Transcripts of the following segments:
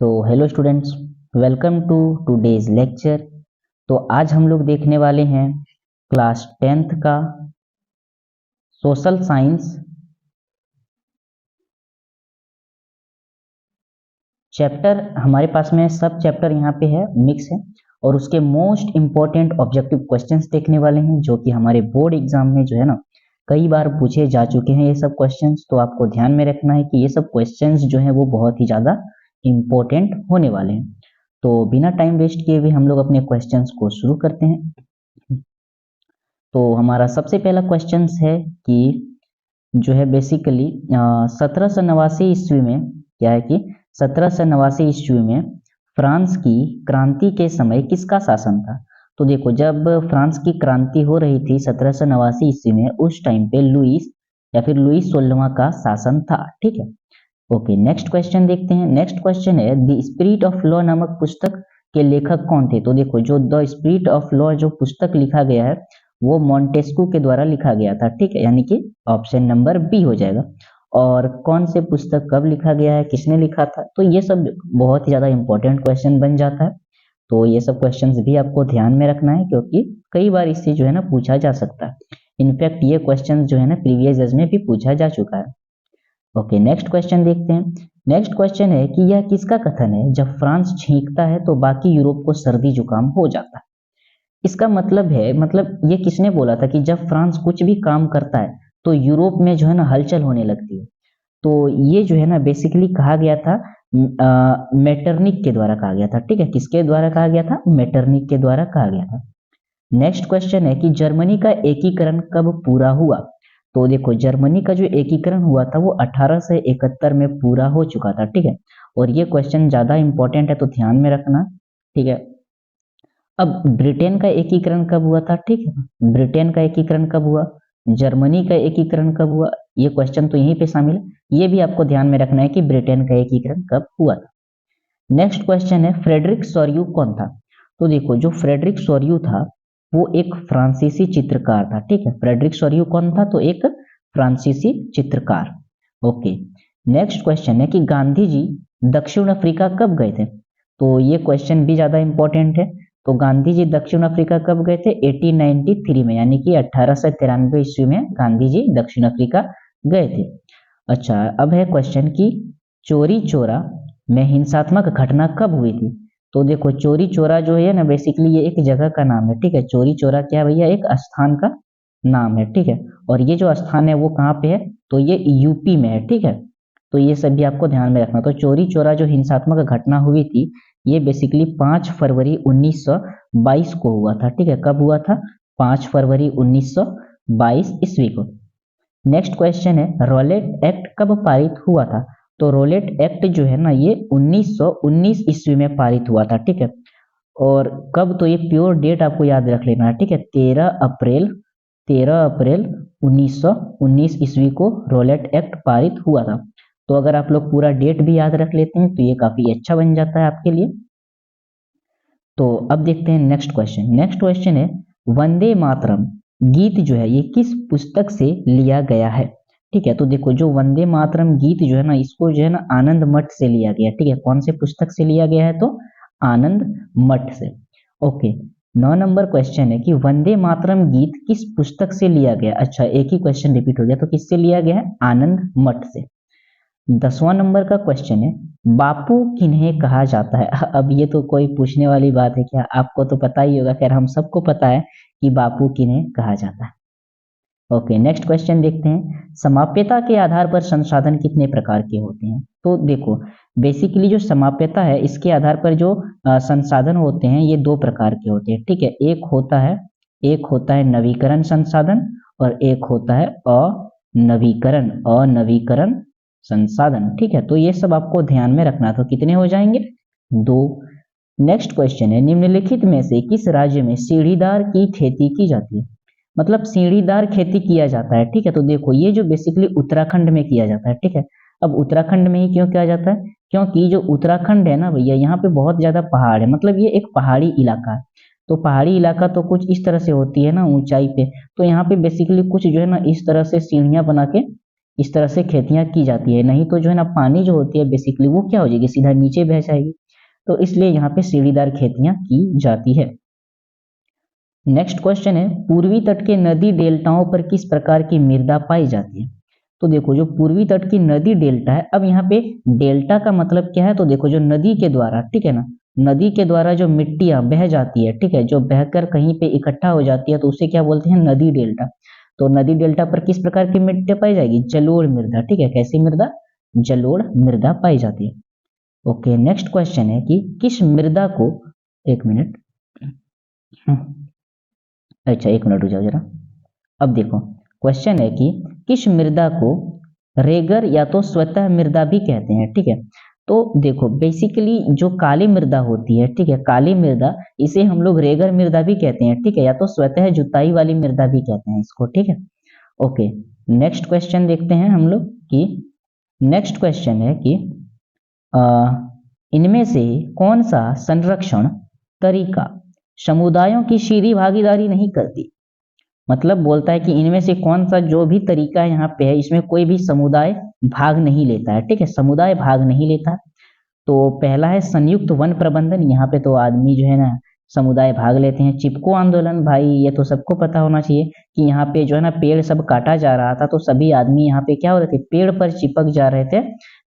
तो hello students, welcome to today's lecture. तो आज हम लोग देखने वाले हैं क्लास 10th का सोशल साइंस चैप्टर। हमारे पास में सब चैप्टर यहाँ पे है, मिक्स है, और उसके मोस्ट इंपॉर्टेंट ऑब्जेक्टिव क्वेश्चंस देखने वाले हैं जो कि हमारे बोर्ड एग्जाम में जो है ना कई बार पूछे जा चुके हैं ये सब क्वेश्चंस। तो आपको ध्यान में रखना है कि ये सब क्वेश्चंस जो है वो बहुत ही ज़्यादा इंपॉर्टेंट होने वाले हैं। तो बिना टाइम वेस्ट किए हुए हम लोग अपने क्वेश्चंस को शुरू करते हैं। तो हमारा सबसे पहला क्वेश्चन है कि जो है बेसिकली 1789 ईस्वी में क्या है कि 1789 ईस्वी में फ्रांस की क्रांति के समय किसका शासन था। तो देखो, जब फ्रांस की क्रांति हो रही थी 1789 ईस्वी में, उस टाइम पे लुईस या फिर लुईस 16वां का शासन था। ठीक है, ओके, नेक्स्ट क्वेश्चन देखते हैं। नेक्स्ट क्वेश्चन है द स्पिरिट ऑफ लॉ नामक पुस्तक के लेखक कौन थे। तो देखो, जो द स्पिरिट ऑफ लॉ जो पुस्तक लिखा गया है वो मॉन्टेस्क्यू के द्वारा लिखा गया था। ठीक है, यानी कि ऑप्शन नंबर बी हो जाएगा। और कौन से पुस्तक कब लिखा गया है, किसने लिखा था, तो ये सब बहुत ही ज्यादा इंपॉर्टेंट क्वेश्चन बन जाता है। तो ये सब क्वेश्चंस भी आपको ध्यान में रखना है क्योंकि कई बार इससे जो है ना पूछा जा सकता है। इनफैक्ट ये क्वेश्चन जो है ना प्रीवियस ईयर्स में भी पूछा जा चुका है। ओके, नेक्स्ट क्वेश्चन देखते हैं। नेक्स्ट क्वेश्चन है कि यह किसका कथन है, जब फ्रांस छींकता है तो बाकी यूरोप को सर्दी जुकाम हो जाता है। इसका मतलब है, मतलब ये किसने बोला था कि जब फ्रांस कुछ भी काम करता है तो यूरोप में जो है ना हलचल होने लगती है। तो ये जो है ना बेसिकली कहा गया था मेटरनिक के द्वारा कहा गया था। ठीक है, किसके द्वारा कहा गया था, मेटरनिक के द्वारा कहा गया था। नेक्स्ट क्वेश्चन है कि जर्मनी का एकीकरण कब पूरा हुआ। तो देखो, जर्मनी का जो एकीकरण हुआ था वो 1871 में पूरा हो चुका था। ठीक है, और ये क्वेश्चन ज्यादा इंपॉर्टेंट है तो ध्यान में रखना। ठीक है, अब ब्रिटेन का एकीकरण कब हुआ था। ठीक है, ब्रिटेन का एकीकरण कब हुआ, जर्मनी का एकीकरण कब हुआ, ये क्वेश्चन तो यहीं पे शामिल है। ये भी आपको ध्यान में रखना है कि ब्रिटेन का एकीकरण कब हुआ था। नेक्स्ट क्वेश्चन है फ्रेडरिक सोरियू कौन था। तो देखो, जो फ्रेडरिक सोरियू था वो एक फ्रांसीसी चित्रकार था। ठीक है, फ्रेडरिक सोरियू कौन था, तो एक फ्रांसीसी चित्रकार। ओके, नेक्स्ट क्वेश्चन है कि गांधी जी दक्षिण अफ्रीका कब गए थे। तो ये क्वेश्चन भी ज्यादा इंपॉर्टेंट है। तो गांधी जी दक्षिण अफ्रीका कब गए थे, 1893 में, यानी कि 1893 ईस्वी में गांधी जी दक्षिण अफ्रीका गए थे। अच्छा, अब है क्वेश्चन की चोरी चोरा में हिंसात्मक घटना कब हुई थी। तो देखो, चोरी चोरा जो है ना बेसिकली ये एक जगह का नाम है। ठीक है, चोरी चोरा क्या है भैया, एक स्थान का नाम है। ठीक है, और ये जो स्थान है वो कहाँ पे है, तो ये यूपी में है। ठीक है, तो ये सब भी आपको ध्यान में रखना। तो चोरी चोरा जो हिंसात्मक घटना हुई थी ये बेसिकली 5 फरवरी 1922 को हुआ था। ठीक है, कब हुआ था, 5 फरवरी 1922 ईस्वी को। नेक्स्ट क्वेश्चन है रॉलेट एक्ट कब पारित हुआ था। तो रॉलेट एक्ट जो है ना ये 1919 ईस्वी में पारित हुआ था। ठीक है, और कब, तो ये प्योर डेट आपको याद रख लेना है। ठीक है, 13 अप्रैल 1919 ईस्वी को रॉलेट एक्ट पारित हुआ था। तो अगर आप लोग पूरा डेट भी याद रख लेते हैं तो ये काफी अच्छा बन जाता है आपके लिए। तो अब देखते हैं नेक्स्ट क्वेश्चन। नेक्स्ट क्वेश्चन है वंदे मातरम गीत जो है ये किस पुस्तक से लिया गया है। ठीक है, तो देखो, जो वंदे मातरम गीत जो है ना इसको जो है ना आनंद मठ से लिया गया। ठीक है, कौन से पुस्तक से लिया गया है, तो आनंद मठ से। ओके, 9 नंबर क्वेश्चन है कि वंदे मातरम गीत किस पुस्तक से लिया गया। अच्छा, एक ही क्वेश्चन रिपीट हो गया, तो किससे लिया गया है, आनंद मठ से। 10वां नंबर का क्वेश्चन है बापू किन्हें कहा जाता है। अब ये तो कोई पूछने वाली बात है क्या, आपको तो पता ही होगा, खैर हम सबको पता है कि बापू किन्हें कहा जाता है। ओके, नेक्स्ट क्वेश्चन देखते हैं समाप्यता के आधार पर संसाधन कितने प्रकार के होते हैं। तो देखो, बेसिकली जो समाप्यता है इसके आधार पर जो संसाधन होते हैं ये 2 प्रकार के होते हैं। ठीक है, एक होता है नवीकरण संसाधन और एक होता है अनवीकरण संसाधन। ठीक है, तो ये सब आपको ध्यान में रखना। तो कितने हो जाएंगे, 2। नेक्स्ट क्वेश्चन है निम्नलिखित में से किस राज्य में सीढ़ीदार की खेती की जाती है। मतलब सीढ़ीदार खेती किया जाता है। ठीक है, तो देखो, ये जो बेसिकली उत्तराखंड में किया जाता है। ठीक है, अब उत्तराखंड में ही क्यों किया जाता है, क्योंकि जो उत्तराखंड है ना भैया, यहाँ पे बहुत ज्यादा पहाड़ है, मतलब ये एक पहाड़ी इलाका है। तो पहाड़ी इलाका तो कुछ इस तरह से होती है ना ऊंचाई पे, तो यहाँ पे बेसिकली कुछ जो है ना इस तरह से सीढ़ियां बना के इस तरह से खेतियां की जाती है, नहीं तो जो है ना पानी जो होती है बेसिकली वो क्या हो जाएगी, सीधा नीचे बह जाएगी। तो इसलिए यहाँ पे सीढ़ीदार खेतियां की जाती है। नेक्स्ट क्वेश्चन है, पूर्वी तट के नदी डेल्टाओं पर किस प्रकार की मृदा पाई जाती है। तो देखो जो पूर्वी तट की नदी डेल्टा है, अब यहाँ पे डेल्टा का मतलब क्या है, तो देखो जो नदी के द्वारा, ठीक है ना, नदी के द्वारा जो मिट्टियां बह जाती है, ठीक है, जो बहकर कहीं पे इकट्ठा हो जाती है, तो उसे क्या बोलते हैं, नदी डेल्टा। तो नदी डेल्टा पर किस प्रकार की मिट्टी पाई जाएगी, जलोढ़ मृदा, ठीक है, कैसी मृदा, जलोढ़ मृदा पाई जाती है। ओके, नेक्स्ट क्वेश्चन है कि किस मृदा को, एक मिनट, अच्छा एक मिनट रुक जाओ जरा। अब देखो क्वेश्चन है कि किस मृदा को रेगर या तो स्वतः मृदा भी कहते हैं, ठीक है। तो देखो बेसिकली जो काली मृदा होती है, ठीक है, काली मृदा, इसे हम लोग रेगर मृदा भी कहते हैं, ठीक है, या तो स्वतः जुताई वाली मृदा भी कहते हैं इसको, ठीक है। ओके, नेक्स्ट क्वेश्चन देखते हैं हम लोग कि नेक्स्ट क्वेश्चन है कि इनमें से कौन सा संरक्षण तरीका समुदायों की सीधी भागीदारी नहीं करती। मतलब बोलता है कि इनमें से कौन सा जो भी तरीका यहाँ पे है, इसमें कोई भी समुदाय भाग नहीं लेता है, ठीक है, समुदाय भाग नहीं लेता है। तो पहला है संयुक्त वन प्रबंधन, यहाँ पे तो आदमी जो है ना समुदाय भाग लेते हैं। चिपको आंदोलन, भाई ये तो सबको पता होना चाहिए कि यहाँ पे जो है ना पेड़ सब काटा जा रहा था, तो सभी आदमी यहाँ पे क्या हो रहे थे, पेड़ पर चिपक जा रहे थे,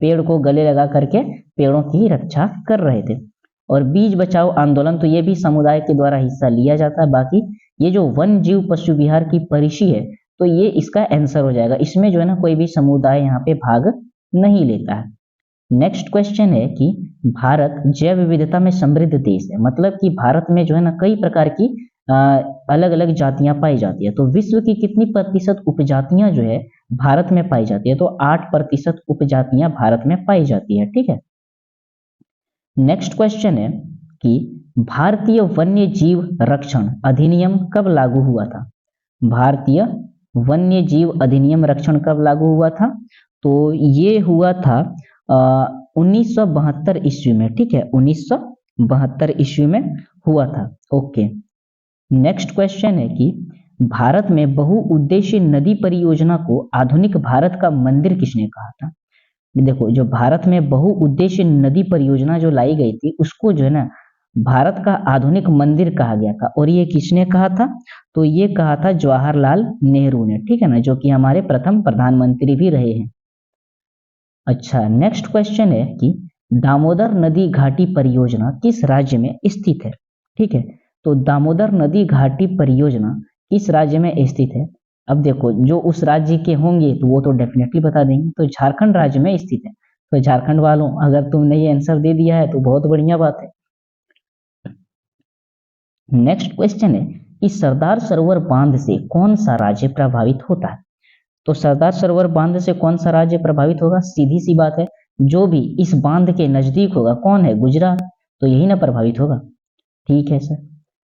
पेड़ को गले लगा करके पेड़ों की रक्षा कर रहे थे। और बीज बचाओ आंदोलन, तो ये भी समुदाय के द्वारा हिस्सा लिया जाता है। बाकी ये जो वन जीव पशु विहार की परिषी है, तो ये इसका आंसर हो जाएगा, इसमें जो है ना कोई भी समुदाय यहाँ पे भाग नहीं लेता है। नेक्स्ट क्वेश्चन है कि भारत जैव विविधता में समृद्ध देश है, मतलब कि भारत में जो है ना कई प्रकार की अलग अलग जातियां पाई जाती है। तो विश्व की कितनी प्रतिशत उपजातियां जो है भारत में पाई जाती है, तो 8% उपजातियां भारत में पाई जाती है, ठीक है। नेक्स्ट क्वेश्चन है कि भारतीय वन्य जीव रक्षण अधिनियम कब लागू हुआ था। भारतीय वन्य जीव अधिनियम रक्षण कब लागू हुआ था, तो ये हुआ था 1972 ईस्वी में, ठीक है, 1972 ईस्वी में हुआ था। ओके, नेक्स्ट क्वेश्चन है कि भारत में बहुउद्देशीय नदी परियोजना को आधुनिक भारत का मंदिर किसने कहा था। देखो जो भारत में बहुउद्देशीय नदी परियोजना जो लाई गई थी, उसको जो है ना भारत का आधुनिक मंदिर कहा गया था। और ये किसने कहा था, तो ये कहा था जवाहरलाल नेहरू ने, ठीक है ना, जो कि हमारे प्रथम प्रधानमंत्री भी रहे हैं। अच्छा, नेक्स्ट क्वेश्चन है कि दामोदर नदी घाटी परियोजना किस राज्य में स्थित है, ठीक है। तो दामोदर नदी घाटी परियोजना किस राज्य में स्थित है। अब देखो जो उस राज्य के होंगे तो वो तो डेफिनेटली बता देंगे, तो झारखंड राज्य में स्थित है। तो झारखंड वालों अगर तुमने ये आंसर दे दिया है तो बहुत बढ़िया बात है। नेक्स्ट क्वेश्चन है कि सरदार सरोवर बांध से कौन सा राज्य प्रभावित होता है। तो सरदार सरोवर बांध से कौन सा राज्य प्रभावित होगा, सीधी सी बात है, जो भी इस बांध के नजदीक होगा, कौन है, गुजरात, तो यही ना प्रभावित होगा, ठीक है सर।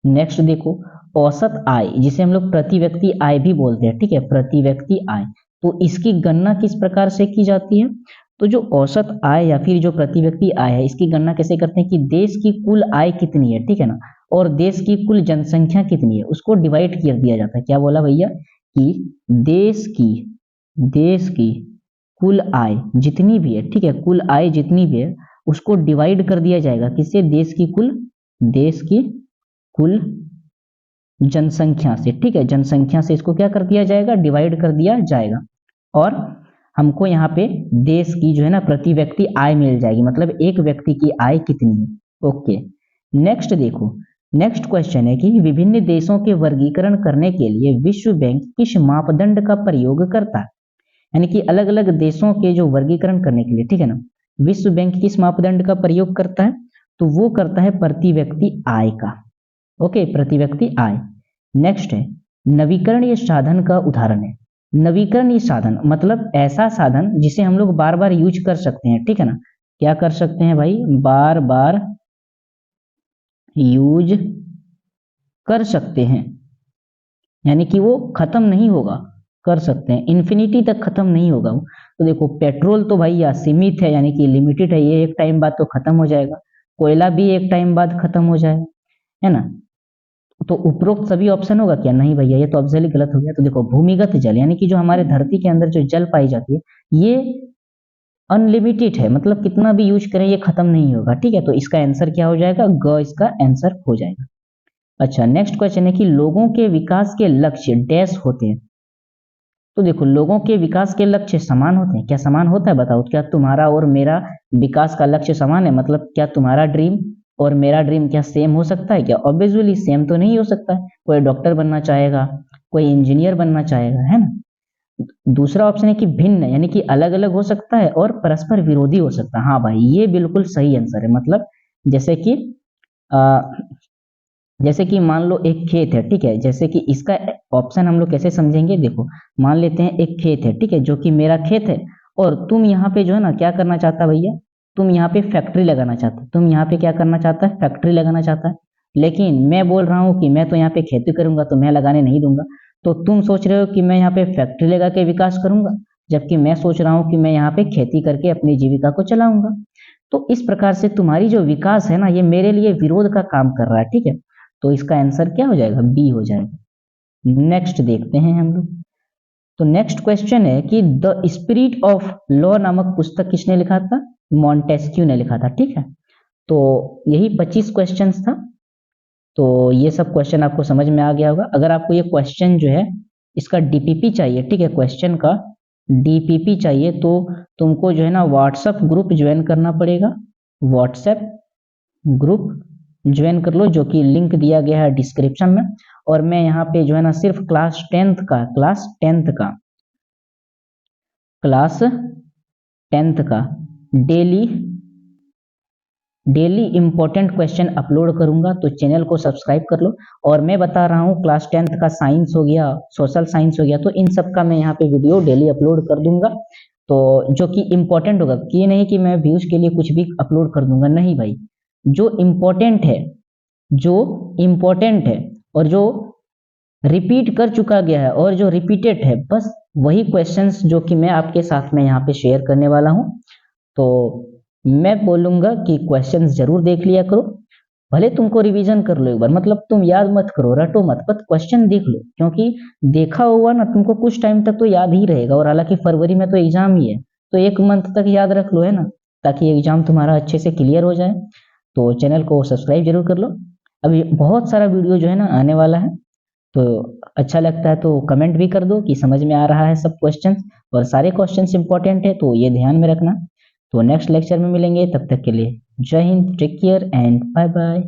नेक्स्ट देखो, औसत आय जिसे हम लोग प्रति व्यक्ति आय भी बोलते हैं, ठीक है, प्रति व्यक्ति आय, तो इसकी गणना किस प्रकार से की जाती है। तो जो औसत आय या फिर जो प्रति व्यक्ति आय है, इसकी गणना कैसे करते हैं कि देश की कुल आय कितनी है, ठीक है ना, और देश की कुल जनसंख्या कितनी है, उसको डिवाइड कर दिया जाता है। क्या बोला भैया कि देश की कुल आय जितनी भी है, ठीक है, कुल आय जितनी भी है उसको डिवाइड कर दिया जाएगा किससे, देश की कुल जनसंख्या से, ठीक है, जनसंख्या से इसको क्या कर दिया जाएगा, डिवाइड कर दिया जाएगा। और हमको यहाँ पे देश की जो है ना प्रति व्यक्ति आय मिल जाएगी, मतलब एक व्यक्ति की आय कितनी है। ओके, नेक्स्ट देखो, नेक्स्ट क्वेश्चन है कि विभिन्न देशों के वर्गीकरण करने के लिए विश्व बैंक किस मापदंड का प्रयोग करता है। यानी कि अलग अलग देशों के जो वर्गीकरण करने के लिए, ठीक है ना, विश्व बैंक किस मापदंड का प्रयोग करता है, तो वो करता है प्रति व्यक्ति आय का। ओके, प्रति व्यक्ति आय। नेक्स्ट है नवीकरणीय साधन का उदाहरण है। नवीकरणीय साधन मतलब ऐसा साधन जिसे हम लोग बार बार यूज कर सकते हैं, ठीक है ना, क्या कर सकते हैं भाई, बार बार यूज कर सकते हैं, यानी कि वो खत्म नहीं होगा, कर सकते हैं, इन्फिनिटी तक खत्म नहीं होगा वो। तो देखो पेट्रोल तो भैया सीमित है, यानी कि लिमिटेड है, ये एक टाइम बाद तो खत्म हो जाएगा। कोयला भी एक टाइम बाद खत्म हो जाएगा, है ना। तो उपरोक्त सभी ऑप्शन होगा क्या? नहीं भैया, ये तो ऑप्शन ही गलत हो गया। तो देखो, भूमिगत जल यानी कि जो हमारे धरती के अंदर जो जल पाई जाती है, ये अनलिमिटेड है, मतलब कितना भी यूज करें ये खत्म नहीं होगा। ठीक है, तो इसका आंसर क्या हो जाएगा? ग इसका आंसर हो जाएगा। अच्छा, नेक्स्ट क्वेश्चन है कि लोगों के विकास के लक्ष्य डैश होते हैं। तो देखो, लोगों के विकास के लक्ष्य समान होते हैं क्या? समान होता है? बताओ, क्या तुम्हारा और मेरा विकास का लक्ष्य समान है? मतलब क्या तुम्हारा ड्रीम और मेरा ड्रीम क्या सेम हो सकता है क्या? ऑब्वियसली सेम तो नहीं हो सकता है। कोई डॉक्टर बनना चाहेगा, कोई इंजीनियर बनना चाहेगा, है ना। दूसरा ऑप्शन है कि भिन्न यानी कि अलग अलग हो सकता है और परस्पर विरोधी हो सकता है। हाँ भाई, ये बिल्कुल सही आंसर है। मतलब जैसे कि आ, जैसे कि मान लो एक खेत है, ठीक है, जैसे कि इसका ऑप्शन हम लोग कैसे समझेंगे? देखो, मान लेते हैं एक खेत है, ठीक है, जो कि मेरा खेत है, और तुम यहाँ पे जो है ना क्या करना चाहता भैया? तुम यहाँ पे फैक्ट्री लगाना चाहता, तुम यहाँ पे क्या करना चाहता है? फैक्ट्री लगाना चाहता है। लेकिन मैं बोल रहा हूँ कि मैं तो यहाँ पे खेती करूंगा, तो मैं लगाने नहीं दूंगा। तो तुम सोच रहे हो कि मैं यहाँ पे फैक्ट्री लगा के विकास करूंगा, जबकि मैं सोच रहा हूँ कि मैं यहाँ पे खेती करके अपनी जीविका को चलाऊंगा। तो इस प्रकार से तुम्हारी जो विकास है ना, ये मेरे लिए विरोध का काम कर रहा है। ठीक है, तो इसका आंसर क्या हो जाएगा? बी हो जाएगा। नेक्स्ट देखते हैं हम लोग। तो नेक्स्ट क्वेश्चन है कि द स्पिरिट ऑफ लॉ नामक पुस्तक किसने लिखा था? मॉन्टेस्क्यू ने लिखा था। ठीक है, तो यही 25 क्वेश्चंस था। तो ये सब क्वेश्चन आपको समझ में आ गया होगा। अगर आपको ये क्वेश्चन जो है इसका डीपीपी चाहिए, ठीक है, क्वेश्चन का डीपीपी चाहिए, तो तुमको जो है ना व्हाट्सएप ग्रुप ज्वाइन करना पड़ेगा। व्हाट्सएप ग्रुप ज्वाइन कर लो, जो कि लिंक दिया गया है डिस्क्रिप्शन में। और मैं यहाँ पे जो है ना सिर्फ क्लास टेंथ का daily daily important question upload करूंगा, तो चैनल को सब्सक्राइब कर लो। और मैं बता रहा हूँ क्लास टेंथ का साइंस हो गया, सोशल साइंस हो गया, तो इन सब का मैं यहाँ पे वीडियो डेली अपलोड कर दूंगा। तो जो कि इम्पोर्टेंट होगा, ये नहीं कि मैं व्यूज के लिए कुछ भी अपलोड कर दूंगा, नहीं भाई। जो इम्पोर्टेंट है, जो इम्पोर्टेंट है और जो रिपीट कर चुका गया है और जो रिपीटेड है, बस वही क्वेश्चंस जो कि मैं आपके साथ में यहाँ पे शेयर करने वाला हूँ। तो मैं बोलूंगा कि क्वेश्चंस जरूर देख लिया करो। भले तुमको रिवीजन कर लो एक बार, मतलब तुम याद मत करो, रटो मत, बस क्वेश्चन देख लो, क्योंकि देखा हुआ ना तुमको कुछ टाइम तक तो याद ही रहेगा। और हालांकि फरवरी में तो एग्जाम ही है, तो एक मंथ तक याद रख लो, है ना, ताकि एग्जाम तुम्हारा अच्छे से क्लियर हो जाए। तो चैनल को सब्सक्राइब जरूर कर लो। अभी बहुत सारा वीडियो जो है ना आने वाला है, तो अच्छा लगता है तो कमेंट भी कर दो कि समझ में आ रहा है सब क्वेश्चंस, और सारे क्वेश्चंस इंपॉर्टेंट है, तो ये ध्यान में रखना। तो नेक्स्ट लेक्चर में मिलेंगे, तब तक के लिए जय हिंद, take care and bye bye.